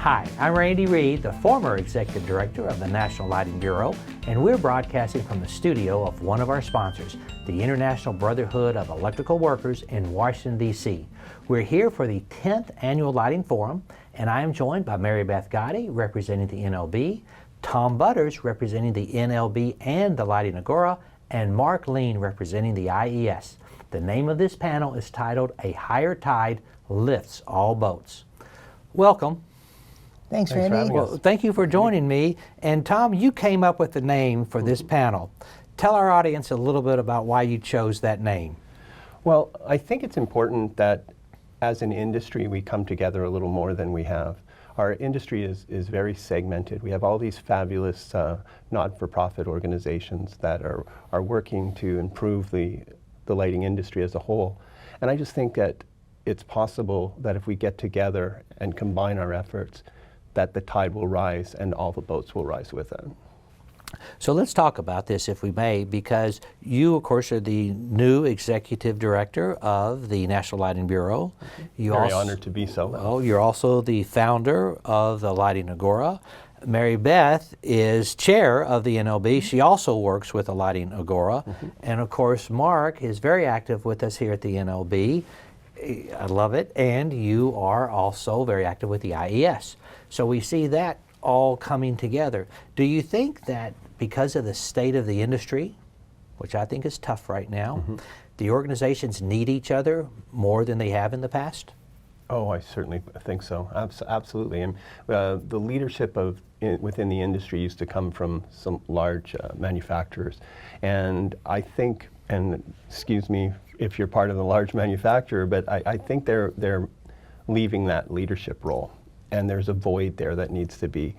Hi, I'm Randy Reed, the former Executive Director of the National Lighting Bureau, and we're broadcasting from the studio of one of our sponsors, the International Brotherhood of Electrical Workers in Washington, D.C. We're here for the 10th Annual Lighting Forum, and I am joined by Mary Beth Gotti, representing the NLB, Tom Butters, representing the NLB and the Lighting Agora, and Mark Lien, representing the IES. The name of this panel is titled, A Higher Tide Lifts All Boats. Welcome. Thanks, Randy. Well, thank you for joining me. And Tom, you came up with the name for this panel. Tell our audience a little bit about why you chose that name. Well, I think it's important that as an industry we come together a little more than we have. Our industry is very segmented. We have all these fabulous not-for-profit organizations that are working to improve the lighting industry as a whole. And I just think that it's possible that if we get together and combine our efforts, that the tide will rise and all the boats will rise with it. So let's talk about this, if we may, because you, of course, are the new Executive Director of the National Lighting Bureau. Very honored to be so. Well, you're also the founder of the Lighting Agora. Mary Beth is chair of the NLB. She also works with the Lighting Agora. And of course, Mark is very active with us here at the NLB. I love it. And you are also very active with the IES. So we see that all coming together. Do you think that because of the state of the industry, which I think is tough right now, the organizations need each other more than they have in the past? Oh, I certainly think so. Absolutely. And the leadership within the industry used to come from some large manufacturers. And I think, and excuse me if you're part of the large manufacturer, but I think they're leaving that leadership role. And there's a void there that needs to be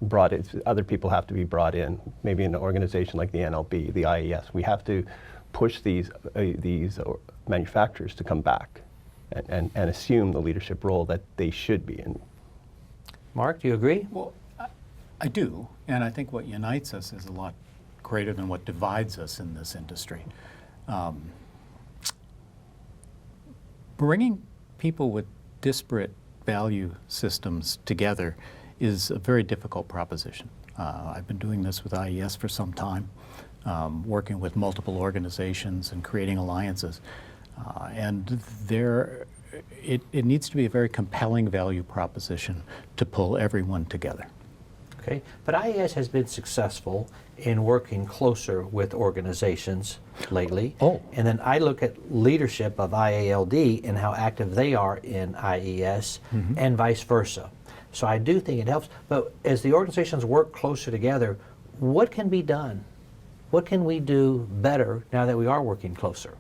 brought in. Other people have to be brought in, maybe in an organization like the NLB, the IES. We have to push these manufacturers to come back and assume the leadership role that they should be in. Mark, do you agree? Well, I do, and I think what unites us is a lot greater than what divides us in this industry. Bringing people with disparate value systems together is a very difficult proposition. I've been doing this with IES for some time, working with multiple organizations and creating alliances. And it needs to be a very compelling value proposition to pull everyone together. Okay, but IES has been successful in working closer with organizations lately. Oh. And then I look at leadership of IALD and how active they are in IES and vice versa. So I do think it helps. But as the organizations work closer together, what can be done? What can we do better now that we are working closer?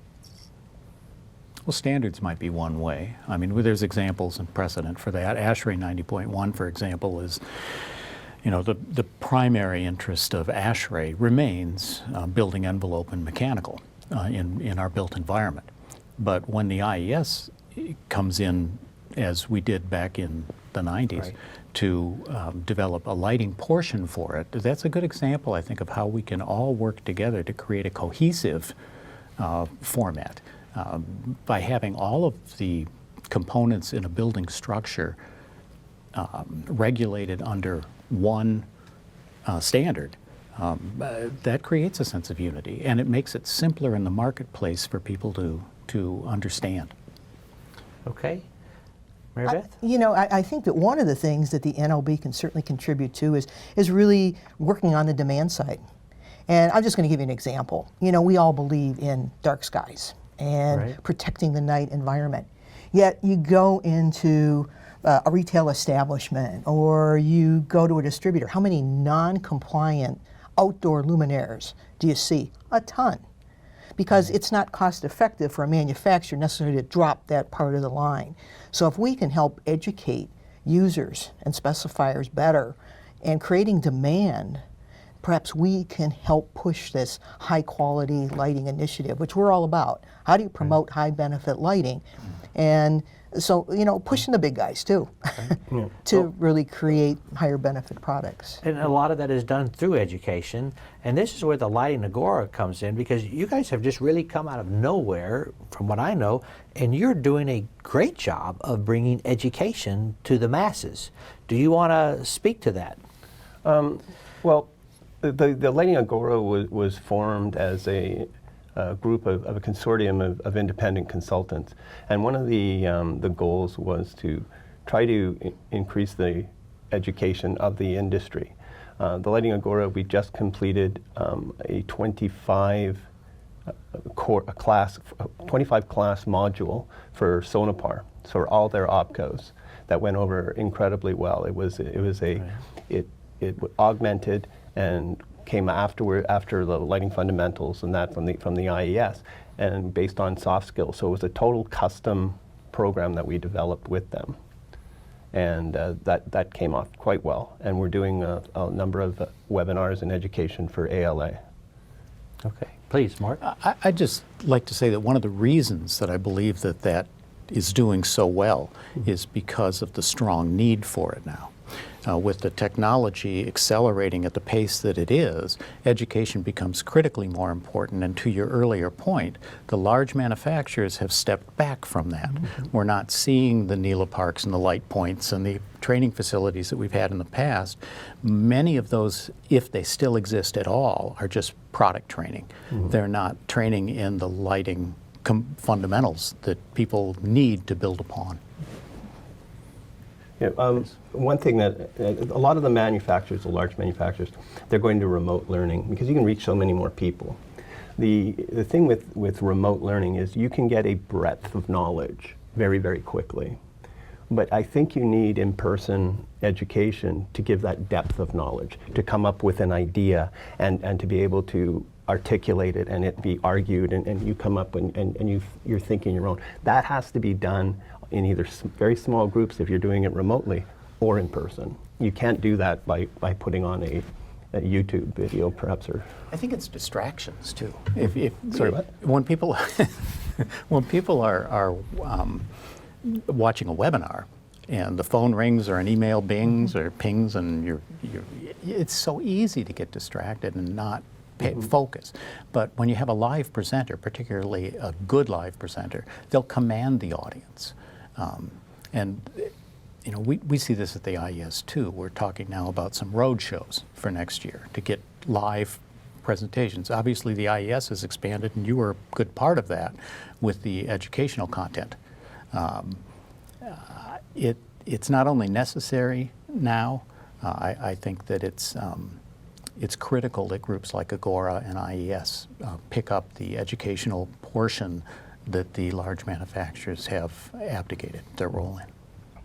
Well, standards might be one way. I mean, there's examples and precedent for that. ASHRAE 90.1, for example, is the primary interest of ASHRAE remains building envelope and mechanical in our built environment. But when the IES comes in, as we did back in the 90s, to develop a lighting portion for it, that's a good example, I think, of how we can all work together to create a cohesive format. By having all of the components in a building structure regulated under one standard, that creates a sense of unity, and it makes it simpler in the marketplace for people to understand. Okay. Mary Beth? I think that one of the things that the NLB can certainly contribute to is really working on the demand side. And I'm just going to give you an example. We all believe in dark skies and protecting the night environment. Yet you go into a retail establishment or you go to a distributor, how many non-compliant outdoor luminaires do you see? A ton. Because it's not cost effective for a manufacturer necessarily to drop that part of the line. So if we can help educate users and specifiers better and creating demand, perhaps we can help push this high quality lighting initiative, which we're all about. How do you promote high benefit lighting? And So, pushing the big guys too to really create higher benefit products. And a lot of that is done through education. And this is where the Lighting Agora comes in, because you guys have just really come out of nowhere, from what I know, and you're doing a great job of bringing education to the masses. Do you want to speak to that? Well, the Lighting Agora was formed as a group of a consortium of independent consultants, and one of the goals was to try to increase the education of the industry. The Lighting Agora, we just completed a 25 class module for Sonopar, so for all their opcos, that went over incredibly well. It augmented and came after the lighting fundamentals and that from the IES, and based on soft skills. So it was a total custom program that we developed with them, and that came off quite well. And we're doing a number of webinars and education for ALA. Okay, please, Mark. I'd just like to say that one of the reasons that I believe that is doing so well is because of the strong need for it now. With the technology accelerating at the pace that it is, education becomes critically more important. And to your earlier point, the large manufacturers have stepped back from that. We're not seeing the NELA parks and the light points and the training facilities that we've had in the past. Many of those, if they still exist at all, are just product training. They're not training in the lighting fundamentals that people need to build upon. Yeah, one thing that a lot of the manufacturers, the large manufacturers, they're going to remote learning because you can reach so many more people. The thing with remote learning is you can get a breadth of knowledge very, very quickly. But I think you need in-person education to give that depth of knowledge, to come up with an idea and to be able to articulate it and it be argued and you come up and you're thinking your own. That has to be done in either very small groups if you're doing it remotely or in person. You can't do that by putting on a YouTube video, perhaps. Or I think it's distractions too. Sorry, what? When people when people are watching a webinar and the phone rings or an email bings or pings and it's so easy to get distracted and not focus. But when you have a live presenter, particularly a good live presenter, they'll command the audience. And we see this at the IES too. We're talking now about some road shows for next year to get live presentations. Obviously the IES has expanded and you were a good part of that with the educational content. It's not only necessary now, I think that it's critical that groups like Agora and IES pick up the educational portion that the large manufacturers have abdicated their role in.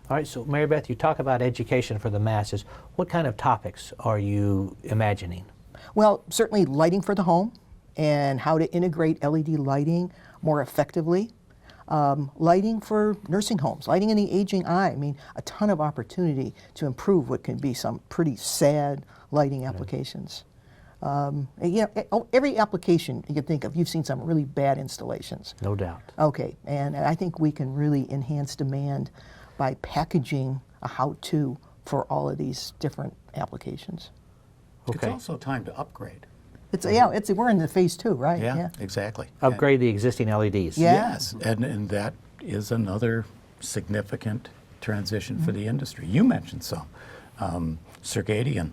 All right, so Mary Beth, you talk about education for the masses. What kind of topics are you imagining? Well, certainly lighting for the home and how to integrate LED lighting more effectively. Lighting for nursing homes, lighting in the aging eye. I mean, a ton of opportunity to improve what can be some pretty sad lighting applications. Every application you can think of, you've seen some really bad installations. No doubt. Okay, and I think we can really enhance demand by packaging a how-to for all of these different applications. It's also time to upgrade. We're in the phase 2, right? Yeah, exactly. Upgrade the existing LEDs. Yeah. Yes, and that is another significant transition for the industry. You mentioned some. Circadian,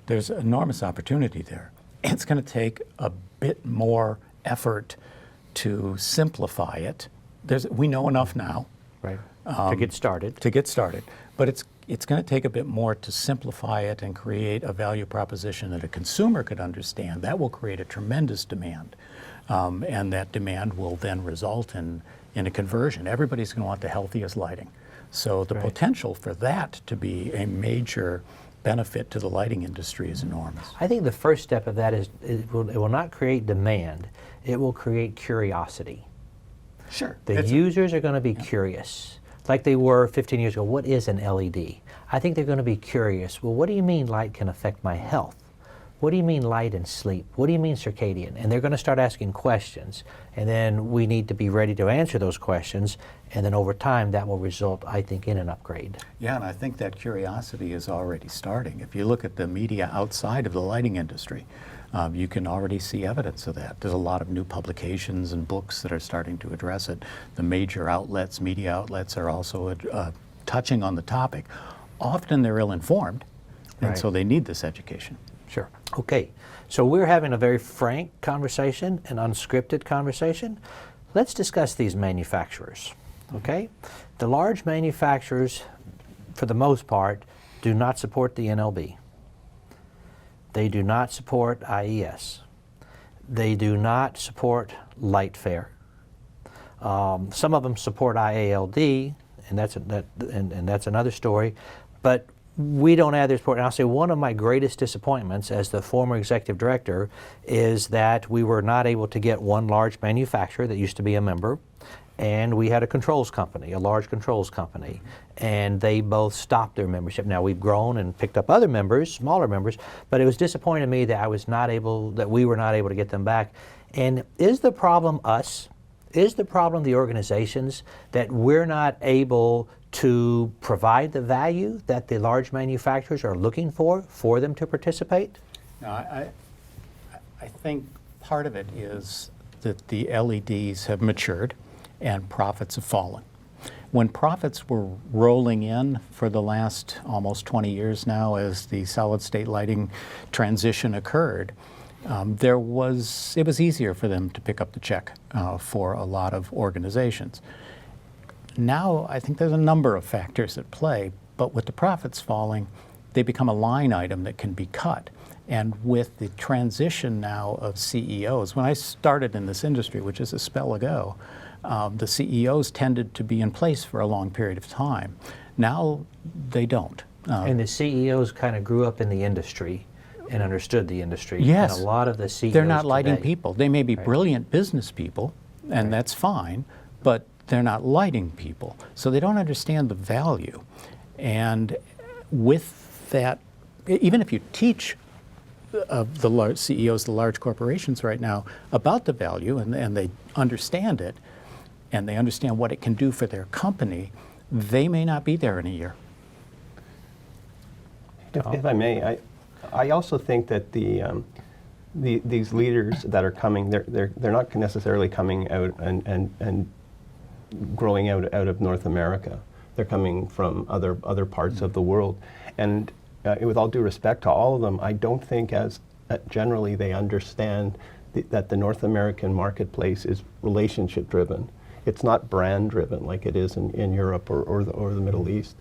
there's enormous opportunity there. It's going to take a bit more effort to simplify it. We know enough now. Right. To get started. But it's going to take a bit more to simplify it and create a value proposition that a consumer could understand. That will create a tremendous demand. And that demand will then result in a conversion. Everybody's going to want the healthiest lighting. So the potential for that to be a major benefit to the lighting industry is enormous. I think the first step of that is it will not create demand, it will create curiosity. Sure. The users are going to be curious, like they were 15 years ago. What is an LED? I think they're going to be curious. Well, what do you mean light can affect my health? what do you mean light and sleep? What do you mean circadian? And they're going to start asking questions. And then we need to be ready to answer those questions. And then over time, that will result, I think, in an upgrade. Yeah, and I think that curiosity is already starting. If you look at the media outside of the lighting industry, you can already see evidence of that. There's a lot of new publications and books that are starting to address it. The major outlets, media outlets, are also touching on the topic. Often they're ill-informed, and Right. so they need this education. Sure. Okay. So we're having a very frank conversation, an unscripted conversation. Let's discuss these manufacturers. Okay? The large manufacturers, for the most part, do not support the NLB. They do not support IES. They do not support LightFair. Some of them support IALD, and that's another story. But we don't have their support. And I'll say one of my greatest disappointments as the former executive director is that we were not able to get one large manufacturer that used to be a member, and we had a controls company, a large controls company, and they both stopped their membership. Now we've grown and picked up other members, smaller members, but it was disappointing to me that we were not able to get them back. And is the problem us? Is the problem the organizations that we're not able to provide the value that the large manufacturers are looking for them to participate? No, I think part of it is that the LEDs have matured and profits have fallen. When profits were rolling in for the last almost 20 years now as the solid state lighting transition occurred, it was easier for them to pick up the check for a lot of organizations. Now, I think there's a number of factors at play, but with the profits falling, they become a line item that can be cut. And with the transition now of CEOs, when I started in this industry, which is a spell ago, the CEOs tended to be in place for a long period of time. Now, they don't. And the CEOs kind of grew up in the industry and understood the industry. Yes. And a lot of the CEOs They're not lighting today, people. They may be brilliant business people, and that's fine, but they're not lighting people. So they don't understand the value. And with that, even if you teach the large CEOs, the large corporations right now about the value, and they understand it, and they understand what it can do for their company, they may not be there in a year. If I may, I also think that these leaders that are coming, they're not necessarily coming out and growing out of North America. They're coming from other parts of the world, and with all due respect to all of them, I don't think generally they understand that the North American marketplace is relationship driven. It's not brand driven like it is in Europe or the Middle East.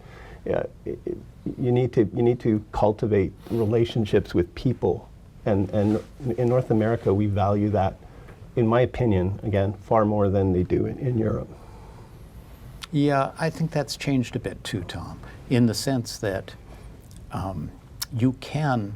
You need to cultivate relationships with people, and in North America we value that, in my opinion, again, far more than they do in Europe. Yeah, I think that's changed a bit too, Tom, in the sense that you can,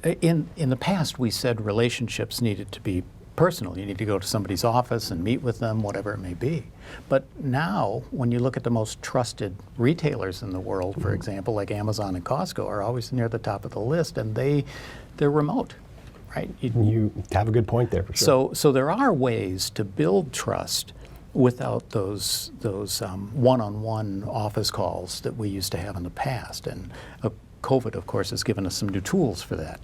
in the past we said relationships needed to be personal. You need to go to somebody's office and meet with them, whatever it may be. But now, when you look at the most trusted retailers in the world, for example, like Amazon and Costco are always near the top of the list, and they're remote, right? You have a good point there, for sure. So there are ways to build trust without those one-on-one office calls that we used to have in the past. And COVID, of course, has given us some new tools for that.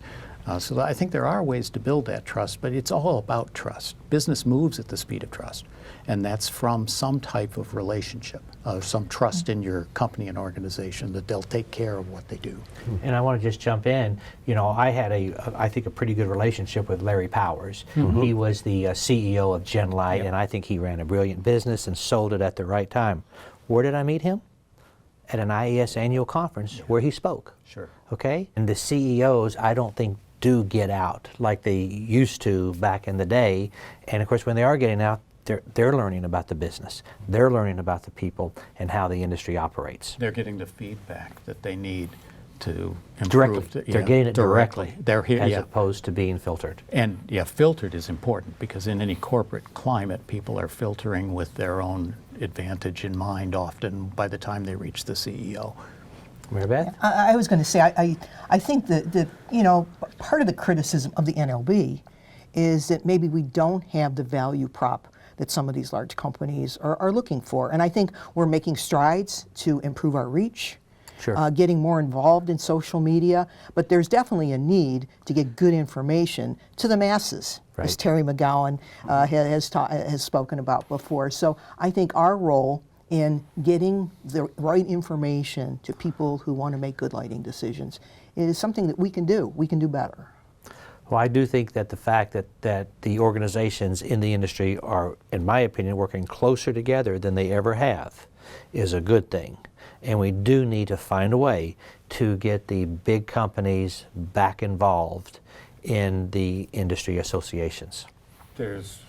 So I think there are ways to build that trust, but it's all about trust. Business moves at the speed of trust, and that's from some type of relationship, some trust in your company and organization that they'll take care of what they do. And I want to just jump in. You know, I had I think a pretty good relationship with Larry Powers. He was the CEO of Genlight, and I think he ran a brilliant business and sold it at the right time. Where did I meet him? At an IES annual conference where he spoke. Sure. Okay? And the CEOs, I don't think, do get out like they used to back in the day. And of course, when they are getting out, they're learning about the business. They're learning about the people and how the industry operates. They're getting the feedback that they need to improve. Directly. They're getting it directly. They're here, as opposed to being filtered. And filtered is important because in any corporate climate, people are filtering with their own advantage in mind often by the time they reach the CEO. Mary Beth? I was going to say, I think that, part of the criticism of the NLB is that maybe we don't have the value prop that some of these large companies are looking for. And I think we're making strides to improve our reach, Sure. getting more involved in social media, but there's definitely a need to get good information to the masses, as Right. Terry McGowan has spoken about before. So I think our role in getting the right information to people who want to make good lighting decisions is something that we can do. We can do better. Well, I do think that the fact that the organizations in the industry are, in my opinion, working closer together than they ever have is a good thing. And we do need to find a way to get the big companies back involved in the industry associations. There's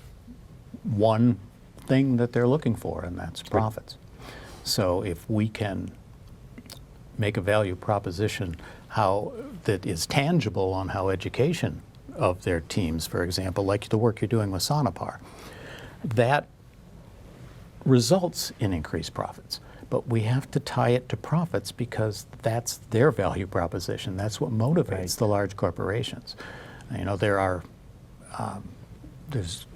one thing that they're looking for, and that's profits. So if we can make a value proposition that is tangible on how education of their teams, for example, like the work you're doing with Sonopar, that results in increased profits. But we have to tie it to profits because that's their value proposition. That's what motivates Right. the large corporations. There's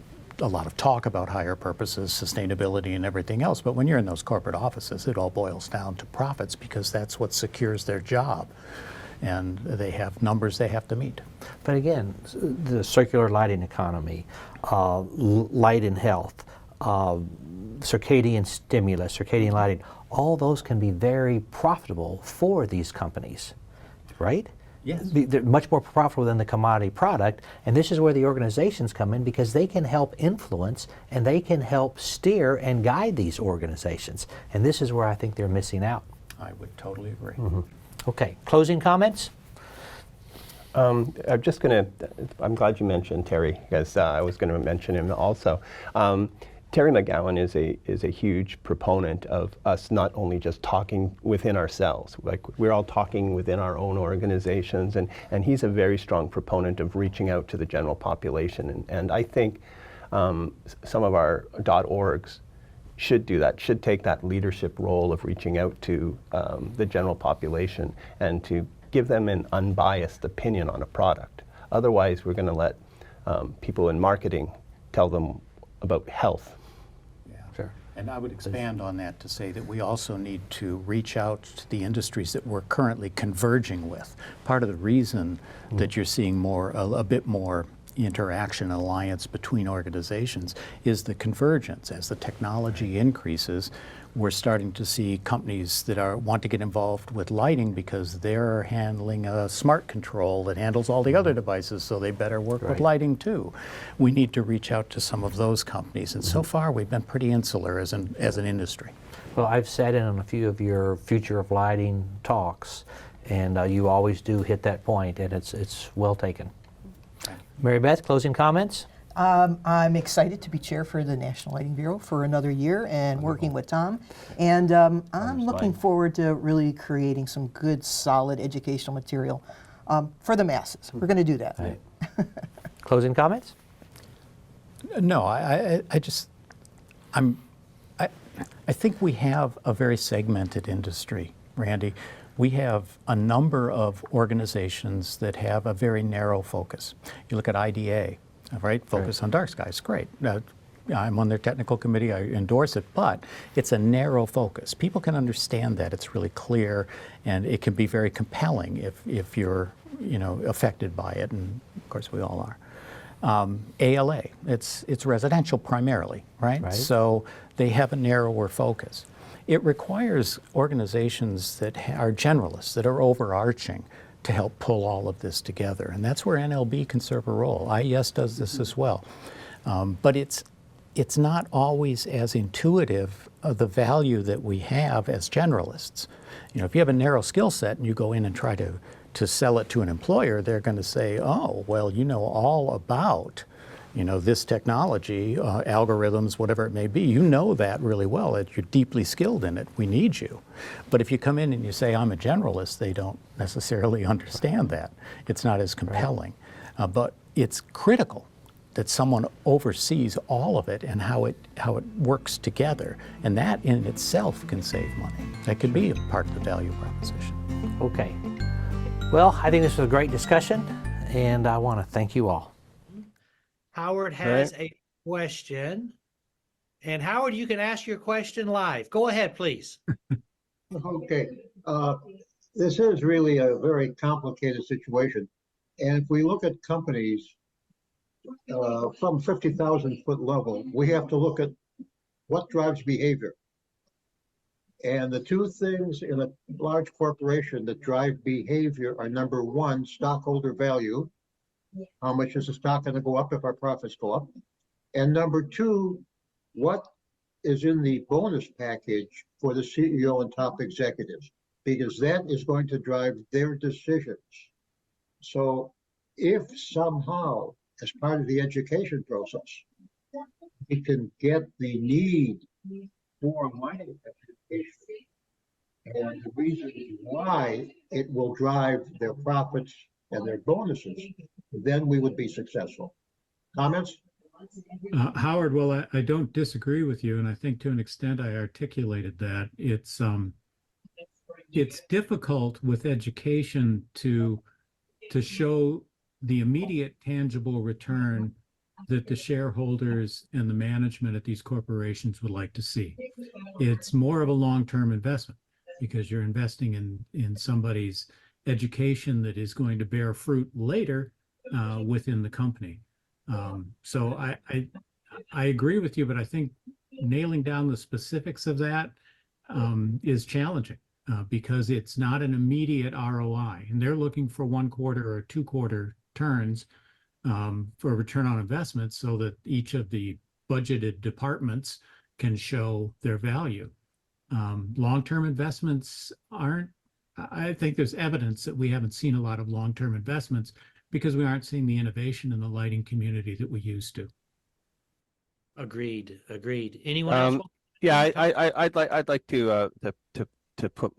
a lot of talk about higher purposes, sustainability, and everything else. But when you're in those corporate offices, it all boils down to profits because that's what secures their job. And they have numbers they have to meet. But again, the circular lighting economy, light and health, circadian stimulus, circadian lighting, all those can be very profitable for these companies, right? Yes. They're much more profitable than the commodity product, and this is where the organizations come in because they can help influence and they can help steer and guide these organizations. And this is where I think they're missing out. I would totally agree. Mm-hmm. Okay, closing comments? I'm glad you mentioned Terry, because I was going to mention him also. Terry McGowan is a huge proponent of us not only just talking within ourselves, like we're all talking within our own organizations, and he's a very strong proponent of reaching out to the general population. And I think some of our .orgs should do that, should take that leadership role of reaching out to the general population and to give them an unbiased opinion on a product. Otherwise, we're going to let people in marketing tell them about health. Yeah. Sure. And I would expand on that to say that we also need to reach out to the industries that we're currently converging with. Part of the reason that you're seeing a bit more interaction and alliance between organizations is the convergence. As the technology increases, we're starting to see companies that want to get involved with lighting because they're handling a smart control that handles all the other devices, so they better work with lighting too. We need to reach out to some of those companies, and so far we've been pretty insular as an industry. Well, I've sat in on a few of your Future of Lighting talks, and you always do hit that point, and it's well taken. Mary Beth, closing comments? I'm excited to be chair for the National Lighting Bureau for another year and working with Tom. And I'm looking forward to really creating some good, solid educational material for the masses. We're going to do that. Right. Closing comments? No, I think we have a very segmented industry, Randy. We have a number of organizations that have a very narrow focus. You look at IDA, right? Focus on dark skies, great. I'm on their technical committee, I endorse it, but it's a narrow focus. People can understand that, it's really clear, and it can be very compelling if you're affected by it, and of course we all are. ALA, it's residential primarily, right? So they have a narrower focus. It requires organizations that are generalists, that are overarching, to help pull all of this together. And that's where NLB can serve a role. IES does this as well. But it's not always as intuitive of the value that we have as generalists. If you have a narrow skill set and you go in and try to sell it to an employer, they're going to say, oh, well, you know all about this technology, algorithms, whatever it may be. You know that really well. You're deeply skilled in it. We need you. But if you come in and you say, I'm a generalist, they don't necessarily understand that. It's not as compelling. But it's critical that someone oversees all of it and how it works together. And that in itself can save money. That could be a part of the value proposition. Okay. Well, I think this was a great discussion, and I want to thank you all. Howard has a question. And Howard, you can ask your question live. Go ahead, please. Okay, this is really a very complicated situation. And if we look at companies from 50,000 foot level, we have to look at what drives behavior. And the two things in a large corporation that drive behavior are, number one, stockholder value. How much is the stock going to go up if our profits go up? And number two, what is in the bonus package for the CEO and top executives? Because that is going to drive their decisions. So if somehow, as part of the education process, we can get the need for mining education and the reasons why it will drive their profits and their bonuses, then we would be successful. Comments? Howard, well, I don't disagree with you, and I think to an extent I articulated that. It's difficult with education to show the immediate tangible return that the shareholders and the management at these corporations would like to see. It's more of a long-term investment because you're investing in somebody's education that is going to bear fruit later within the company. So I agree with you, but I think nailing down the specifics of that is challenging because it's not an immediate ROI, and they're looking for 1 quarter or 2 quarter turns for return on investment so that each of the budgeted departments can show their value. Long-term investments aren't, I think there's evidence that we haven't seen a lot of long-term investments because we aren't seeing the innovation in the lighting community that we used to. Agreed. Anyone else? Yeah, I'd like to put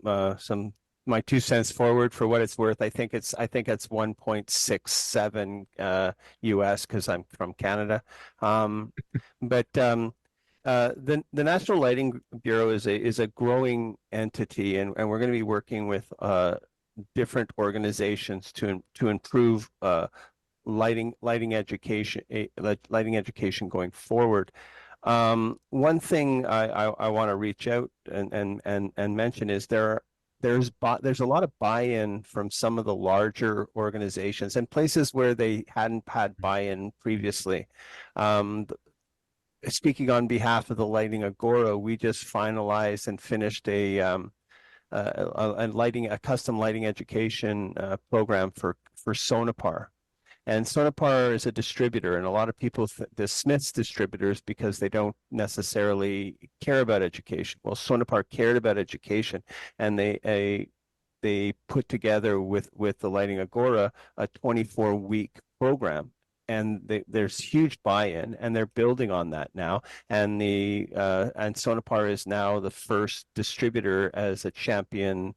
my 2 cents forward for what it's worth. I think it's 1.67 US because I'm from Canada. But the National Lighting Bureau is a growing entity, and we're going to be working with different organizations to improve lighting education going forward. One thing I want to reach out and mention is there's a lot of buy-in from some of the larger organizations and places where they hadn't had buy-in previously. Speaking on behalf of the Lighting Agora, we just finalized and finished a custom lighting education program for Sonepar. And Sonepar is a distributor, and a lot of people dismiss distributors because they don't necessarily care about education. Well, Sonepar cared about education, and they put together with the Lighting Agora a 24-week program. And there's huge buy-in, and they're building on that now. And and Sonepar is now the first distributor as a champion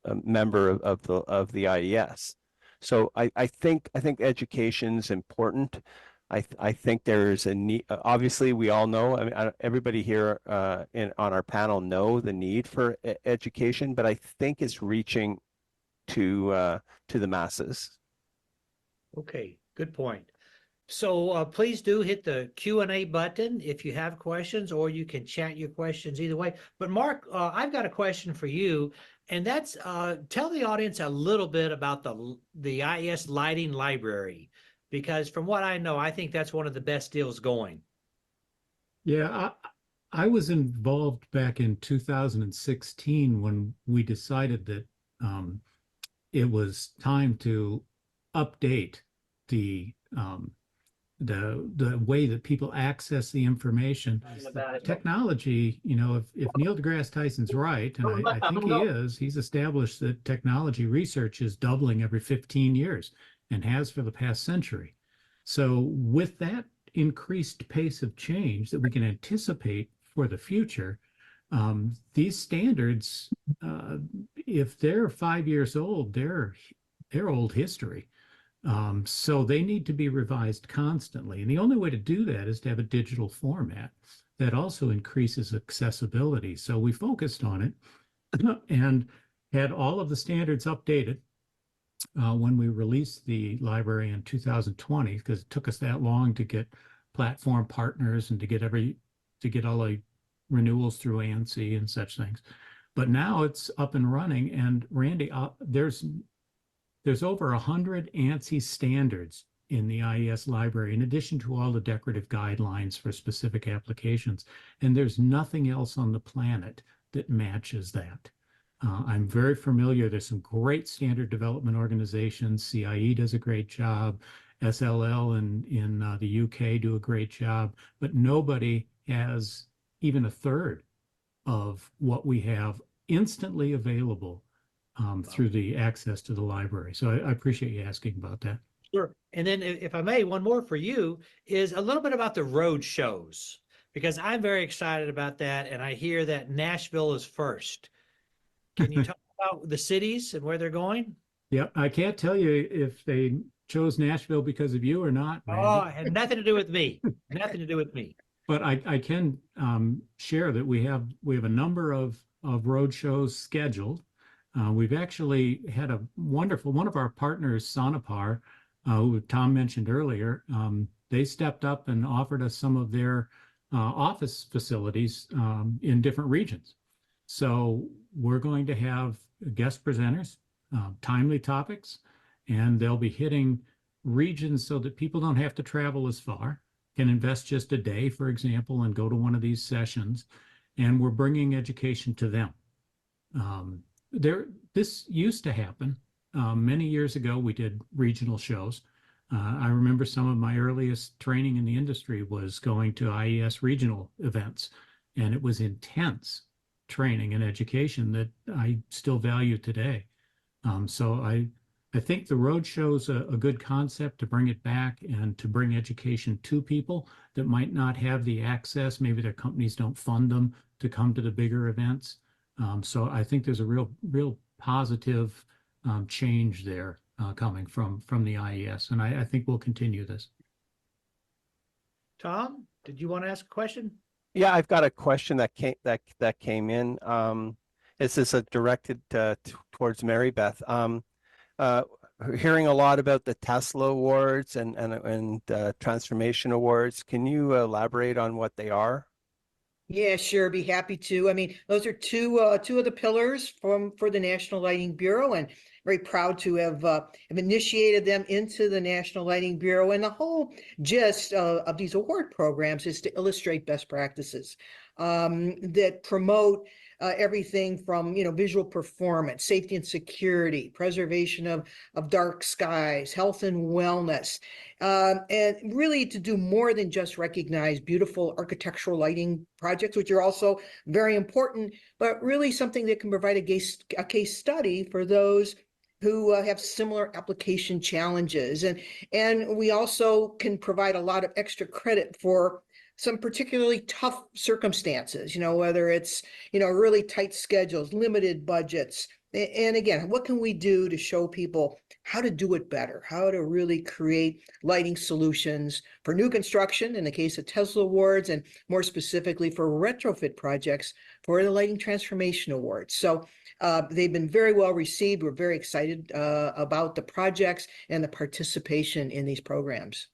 member of the IES. So I think education's important. I think there's a need. Obviously, we all know. I mean, everybody here on our panel know the need for education, but I think it's reaching to the masses. Okay, good point. So please do hit the Q&A button if you have questions, or you can chat your questions either way. But Mark, I've got a question for you, and that's tell the audience a little bit about the IES Lighting Library, because from what I know, I think that's one of the best deals going. Yeah, I was involved back in 2016 when we decided that it was time to update the way that people access the information. The technology, you know, if Neil deGrasse Tyson's right, and I think he is, he's established that technology research is doubling every 15 years and has for the past century. So with that increased pace of change that we can anticipate for the future, these standards, if they're 5 years old, they're old history. So they need to be revised constantly. And the only way to do that is to have a digital format that also increases accessibility. So we focused on it and had all of the standards updated when we released the library in 2020, because it took us that long to get platform partners and to get all the renewals through ANSI and such things. But now it's up and running, and Randy, there's over 100 ANSI standards in the IES library, in addition to all the decorative guidelines for specific applications. And there's nothing else on the planet that matches that. I'm very familiar. There's some great standard development organizations. CIE does a great job. SLL in the UK do a great job, but nobody has even a third of what we have instantly available through the access to the library. So I appreciate you asking about that. Sure. And then if I may, one more for you is a little bit about the road shows, because I'm very excited about that. And I hear that Nashville is first. Can you talk about the cities and where they're going? Yeah, I can't tell you if they chose Nashville because of you or not, Randy. Oh, it had nothing to do with me. Nothing to do with me. But I can share that we have a number of road shows scheduled. We've actually had one of our partners, Sonopar, who Tom mentioned earlier. They stepped up and offered us some of their office facilities in different regions. So we're going to have guest presenters, timely topics, and they'll be hitting regions so that people don't have to travel as far, can invest just a day, for example, and go to one of these sessions. And we're bringing education to them. This used to happen. Many years ago, we did regional shows. I remember some of my earliest training in the industry was going to IES regional events, and it was intense training and education that I still value today. So I think the road show's a good concept to bring it back and to bring education to people that might not have the access. Maybe their companies don't fund them to come to the bigger events. So I think there's a real positive change there coming from the IES, and I think we'll continue this. Tom, did you want to ask a question? Yeah, I've got a question that came in. This is directed towards Mary Beth. Hearing a lot about the Tesla Awards and Transformation Awards. Can you elaborate on what they are? Yeah, sure. Be happy to. I mean, those are two of the pillars for the National Lighting Bureau, and very proud to have initiated them into the National Lighting Bureau. And the whole gist of these award programs is to illustrate best practices that promote everything from visual performance, safety and security, preservation of dark skies, health and wellness, and really to do more than just recognize beautiful architectural lighting projects, which are also very important, but really something that can provide a case study for those who have similar application challenges. And we also can provide a lot of extra credit for some particularly tough circumstances, whether it's, really tight schedules, limited budgets. And again, what can we do to show people how to do it better, how to really create lighting solutions for new construction in the case of Tesla Awards, and more specifically for retrofit projects for the Lighting Transformation Awards. So they've been very well received. We're very excited about the projects and the participation in these programs.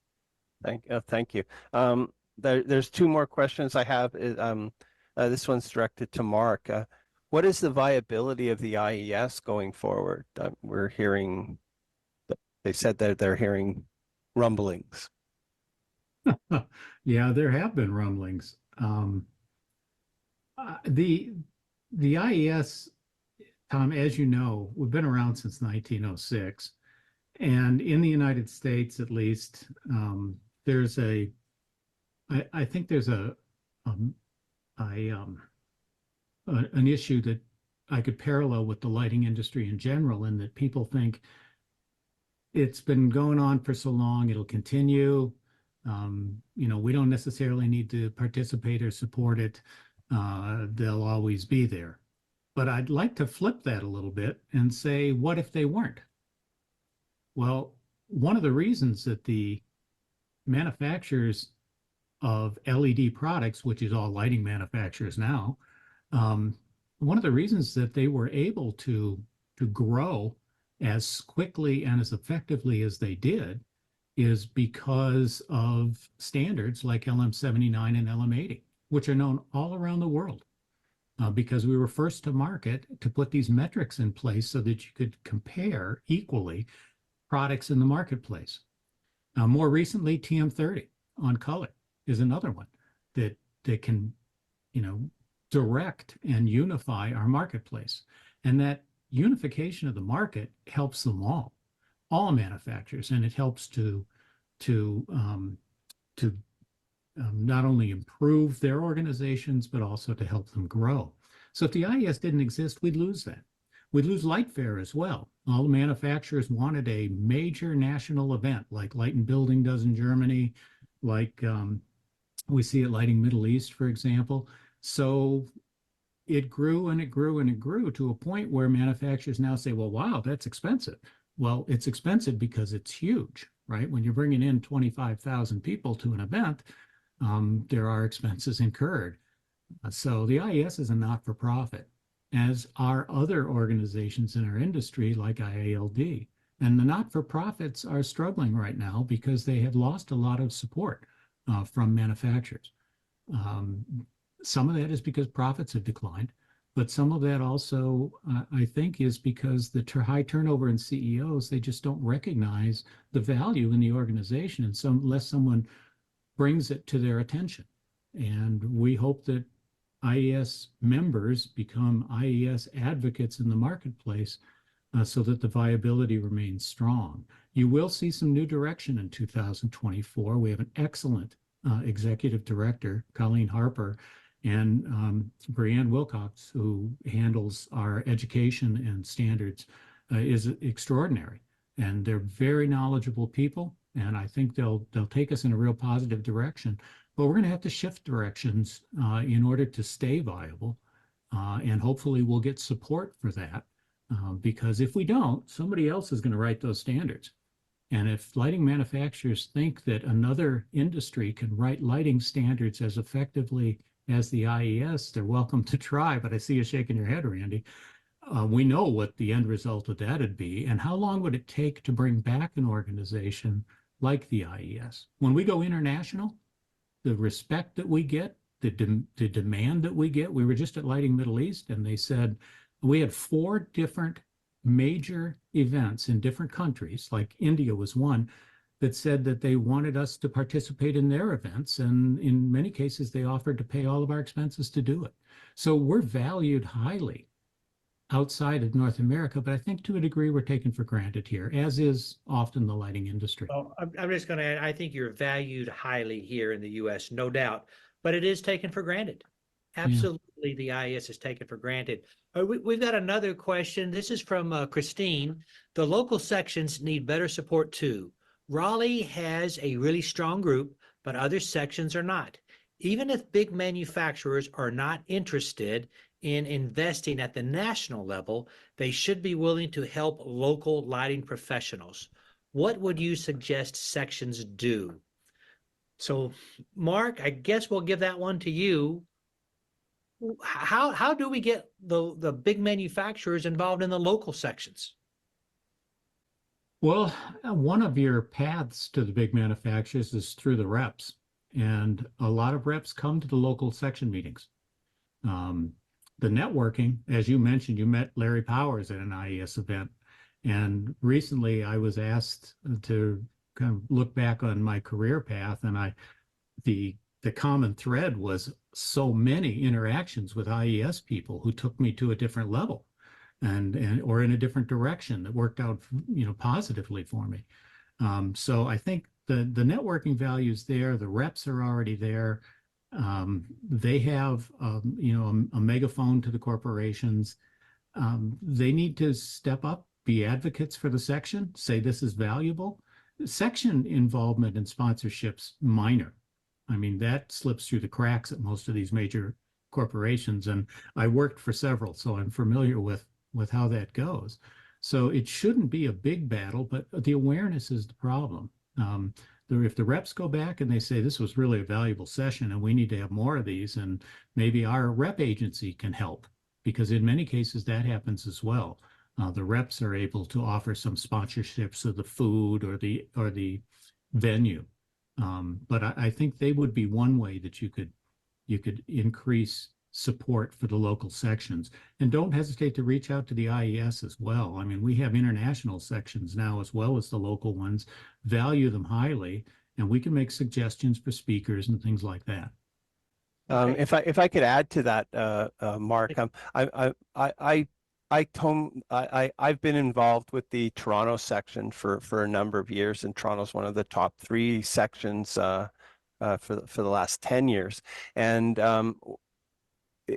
Thank you. There's two more questions I have. This one's directed to Mark. What is the viability of the IES going forward? We're hearing, they said that they're hearing rumblings. Yeah, there have been rumblings. The IES, Tom, as you know, we've been around since 1906. And in the United States, at least, there's I think there's an issue that I could parallel with the lighting industry in general, in that people think it's been going on for so long, it'll continue. We don't necessarily need to participate or support it. They'll always be there. But I'd like to flip that a little bit and say, what if they weren't? Well, one of the reasons that the manufacturers of LED products, which is all lighting manufacturers now, one of the reasons that they were able to to grow as quickly and as effectively as they did is because of standards like LM79 and LM80, which are known all around the world. Because we were first to market to put these metrics in place so that you could compare equally products in the marketplace. More recently, TM30 on color is another one that can, direct and unify our marketplace. And that unification of the market helps them all manufacturers, and it helps to not only improve their organizations, but also to help them grow. So if the IES didn't exist, we'd lose that. We'd lose Light Fair as well. All the manufacturers wanted a major national event like Light and Building does in Germany, like we see at Lighting Middle East, for example. So it grew and it grew and it grew to a point where manufacturers now say, well, wow, that's expensive. Well, it's expensive because it's huge, right? When you're bringing in 25,000 people to an event, there are expenses incurred. So the IES is a not-for-profit, as are other organizations in our industry like IALD. And the not-for-profits are struggling right now because they have lost a lot of support from manufacturers. Some of that is because profits have declined, but some of that also, I think, is because the high turnover in CEOs, they just don't recognize the value in the organization, and unless someone brings it to their attention. And we hope that IES members become IES advocates in the marketplace so that the viability remains strong. You will see some new direction in 2024. We have an excellent executive director, Colleen Harper, and Brianne Wilcox, who handles our education and standards, is extraordinary. And they're very knowledgeable people, and I think they'll take us in a real positive direction. But we're going to have to shift directions in order to stay viable, and hopefully we'll get support for that, because if we don't, somebody else is going to write those standards. And if lighting manufacturers think that another industry can write lighting standards as effectively as the IES, they're welcome to try, but I see you shaking your head, Randy. We know what the end result of that would be, and how long would it take to bring back an organization like the IES? When we go international, the respect that we get, the demand that we get. We were just at Lighting Middle East, and they said we had 4 different major events in different countries, like India was one, that said that they wanted us to participate in their events, and in many cases they offered to pay all of our expenses to do it. So we're valued highly outside of North America, but I think to a degree we're taken for granted here, as is often the lighting industry. Well, I'm just going to add, I think you're valued highly here in the U.S., no doubt, but it is taken for granted. Absolutely, the IES is taken for granted. We've got another question. This is from Christine. The local sections need better support too. Raleigh has a really strong group, but other sections are not. Even if big manufacturers are not interested in investing at the national level, they should be willing to help local lighting professionals. What would you suggest sections do? So, Mark, I guess we'll give that one to you. How do we get the big manufacturers involved in the local sections? Well, one of your paths to the big manufacturers is through the reps, and a lot of reps come to the local section meetings. The networking, as you mentioned, you met Larry Powers at an IES event, and recently I was asked to kind of look back on my career path, and the common thread was so many interactions with IES people who took me to a different level, and or in a different direction that worked out, positively for me. So I think the networking value is there. The reps are already there. They have, a megaphone to the corporations. They need to step up, be advocates for the section, say this is valuable. Section involvement in sponsorships, minor. I mean, that slips through the cracks at most of these major corporations, and I worked for several, so I'm familiar with how that goes. So it shouldn't be a big battle, but the awareness is the problem. If the reps go back and they say this was really a valuable session and we need to have more of these, and maybe our rep agency can help, because in many cases that happens as well. The reps are able to offer some sponsorships of the food or the venue. But I think they would be one way that you could increase support for the local sections. And don't hesitate to reach out to the IES as well. I mean, we have international sections now as well as the local ones, value them highly, and we can make suggestions for speakers and things like that. If I could add to that, Mark, I've been involved with the Toronto section for a number of years, and Toronto's one of the top 3 sections for the last 10 years. And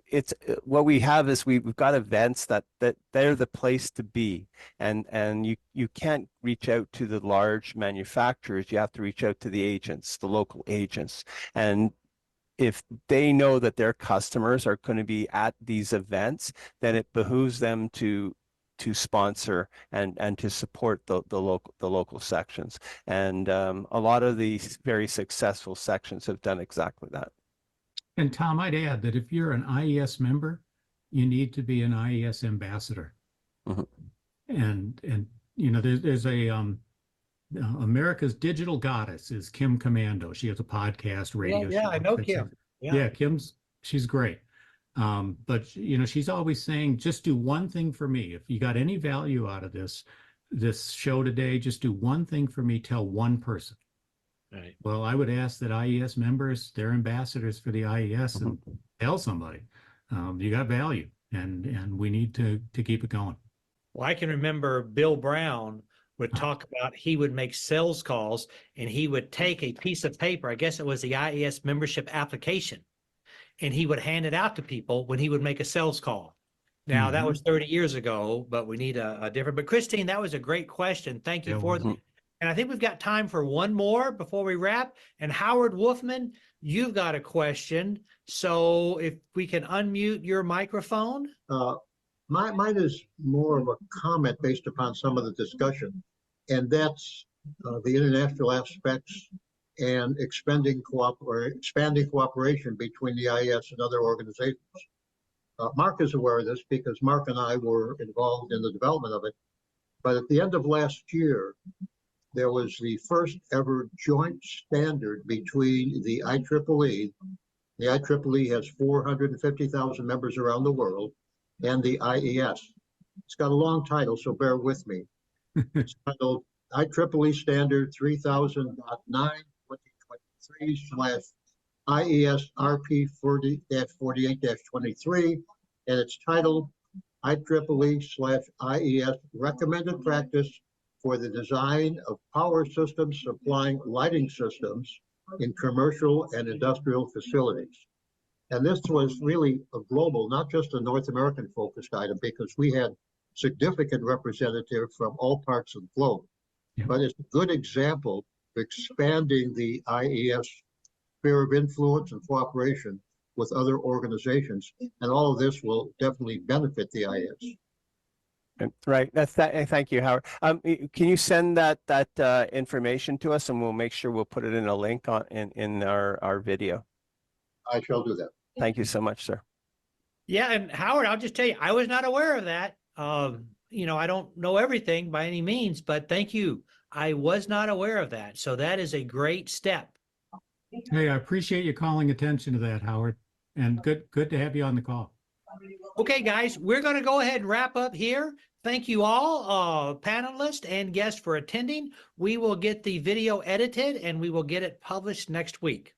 it's what we have is we've got events that they're the place to be, and you can't reach out to the large manufacturers. You have to reach out to the agents, the local agents, and if they know that their customers are going to be at these events, then it behooves them to sponsor and to support the local sections. And a lot of these very successful sections have done exactly that. And Tom, I'd add that if you're an IES member, you need to be an IES ambassador. Mm-hmm. And you know, there's a America's Digital Goddess is Kim Commando. She has a podcast, radio show. I know Kim. Yeah, she's great. But you know, she's always saying, just do one thing for me. If you got any value out of this show today, just do one thing for me. Tell one person. Right. Well, I would ask that IES members, they're ambassadors for the IES, and tell somebody you got value, and we need to keep it going. Well, I can remember Bill Brown would talk about he would make sales calls, and he would take a piece of paper, I guess it was the IES membership application, and he would hand it out to people when he would make a sales call. Now, that was 30 years ago, but we need a different. But Christine, that was a great question. Thank you for that. And I think we've got time for one more before we wrap. And Howard Wolfman, you've got a question. So if we can unmute your microphone. Mine is more of a comment based upon some of the discussion, and that's the international aspects and expanding cooperation between the IES and other organizations. Mark is aware of this because Mark and I were involved in the development of it. But at the end of last year, there was the first ever joint standard between the IEEE. The IEEE has 450,000 members around the world, and the IES. It's got a long title, so bear with me. It's titled IEEE Standard 3000.9/2023/IES RP 40-48-23, and it's titled IEEE/IES Recommended Practice for the Design of Power Systems Supplying Lighting Systems in Commercial and Industrial Facilities. And this was really a global, not just a North American focused item, because we had significant representatives from all parts of the globe. Yeah. But it's a good example of expanding the IES sphere of influence and cooperation with other organizations. And all of this will definitely benefit the IES. Right. Thank you, Howard. Can you send that information to us, and we'll make sure we'll put it in a link in our video. I shall do that. Thank you so much, sir. Yeah, and Howard, I'll just tell you, I was not aware of that. You know, I don't know everything by any means, but thank you. I was not aware of that. So that is a great step. Hey, I appreciate you calling attention to that, Howard, and good to have you on the call. Okay, guys, we're going to go ahead and wrap up here. Thank you all, panelists and guests, for attending. We will get the video edited and we will get it published next week.